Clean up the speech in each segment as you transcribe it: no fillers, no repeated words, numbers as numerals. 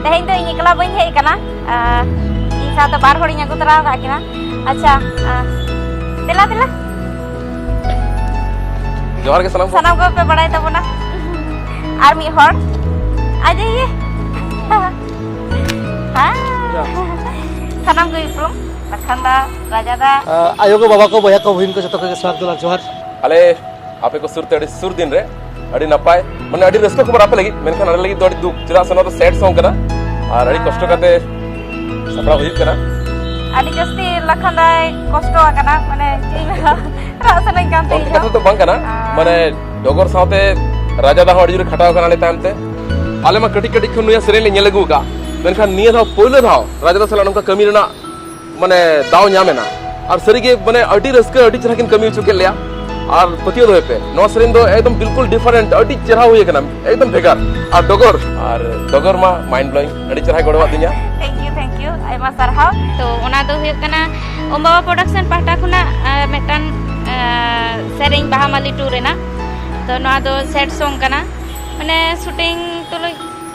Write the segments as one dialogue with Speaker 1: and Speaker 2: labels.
Speaker 1: तेहें तो इकला बन हे कना इन साथ बार होड़ी ᱧᱟᱜ ᱛᱟᱨᱟ ᱠᱟᱠᱤᱱᱟ अच्छा तेला तेला
Speaker 2: जोहार के सलाम
Speaker 1: को पे बड़ाई तबना आर मी हर आ जाइए हां सनम को इप्रुम लखनदा राजादा
Speaker 3: आयो को बाबा को भैया को बहन को जतो के स्वागत दुलार जोहार
Speaker 2: अले आपे को सुरते अड़ी सुर दिन रे अड़ी नपाय माने अड़ी रस्को खबर आपे लगी मेनखान अड़ी लगी अड़ी दुख चरा सनो तो सैड सॉन्ग कना और अड़ी कष्ट करते सपड़ा हुई कना
Speaker 1: अड़ी जस्ती लखनदा कष्ट आकना माने रासन कांते
Speaker 2: कथा तो बंग कना माने डोगर साथे राजा दा अड़ी खटाव कना ले तामते आले मा कटी कटी खनु या सरे ले नेलगु का मेनखान निया था पोइलो था राजा दा सला नमका कमी रेना माने दाव न्यामेना और सरीगे माने अड़ी रस्क अड़ी चरा किन कमी चुके लिया और पतियो दो पे नो सरिन दो एकदम बिल्कुल डिफरेंट अड़ी चरा हुई कना एकदम भेगार और डोगर मा माइंड ब्लोइंग अड़ी चरा गड़वा दिया
Speaker 1: थैंक यू आयमा सरहाव तो ओना दो हुई कना ओमबाबा प्रोडक्शन पाटा खुना मेटन सेरिंग बाहामाली टूर रेना तो नो दो सेट सॉन्ग कना माने शूटिंग तो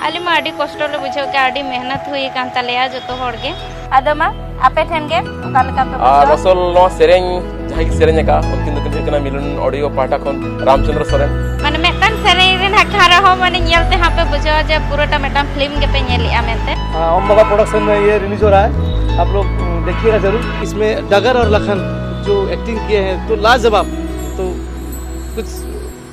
Speaker 1: आली मा अड़ी कष्ट ले बुझाव के अड़ी मेहनत हुई कान तलेया जतो होड़गे आदमा आपे ठेन गे ओका लका पे बुझाव
Speaker 2: रसल नो सेरेंग जहां की सेरेंग का उनकिन दुकिन कना मिलन ऑडियो पाटा खन रामचंद्र सोरेन
Speaker 1: माने मेटन सेरेंग रेन हखारा हो माने नियलते हां पे बुझाव जे पूराटा मेटन फिल्म के पे नेलिया मेनते
Speaker 3: ओम बाबा प्रोडक्शन में ये रिलीज हो रहा है आप लोग देखिएगा जरूर इसमें डगर और लखन जो एक्टिंग किए हैं तो लाजवाब तो कुछ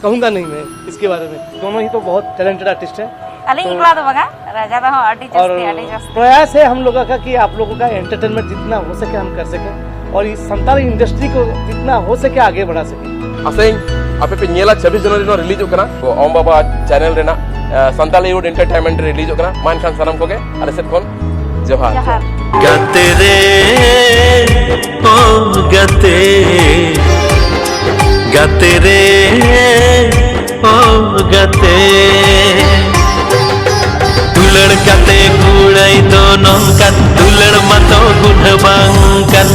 Speaker 3: कहूंगा नहीं मैं इसके बारे में दोनों ही तो बहुत टैलेंटेड आर्टिस्ट हैं
Speaker 1: अली इकला तो बगा राजा दा हो अड़ी जस्ती
Speaker 3: प्रयास है हम लोगों का कि आप लोगों का एंटरटेनमेंट जितना हो सके हम कर सकें और इस संताली इंडस्ट्री को जितना हो सके आगे बढ़ा सकें
Speaker 2: असें आपे पे नेला 26 जनवरी नो रिलीज हो कना तो ओम बाबा चैनल रेना संताली वुड एंटरटेनमेंट रिलीज हो कना मान खान सनम को के अरे सेट कोन जोहार
Speaker 4: गाते रे ओ गाते रे ओ गाते दुलड़ काते कुड़ाई दोनों का दुलड़ मतो गुण बांकन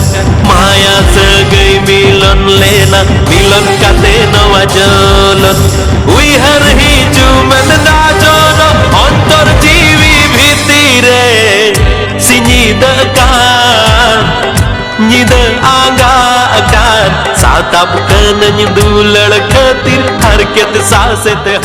Speaker 4: माया सगई मिलन लेना मिलन काते नवा जलन उइहर ही जुमन दाजोनो अंतर जीवी भीतिरे सिनिद कान निद आंगा कान साताब कन दुलड़ खातिर हरकत सासे ते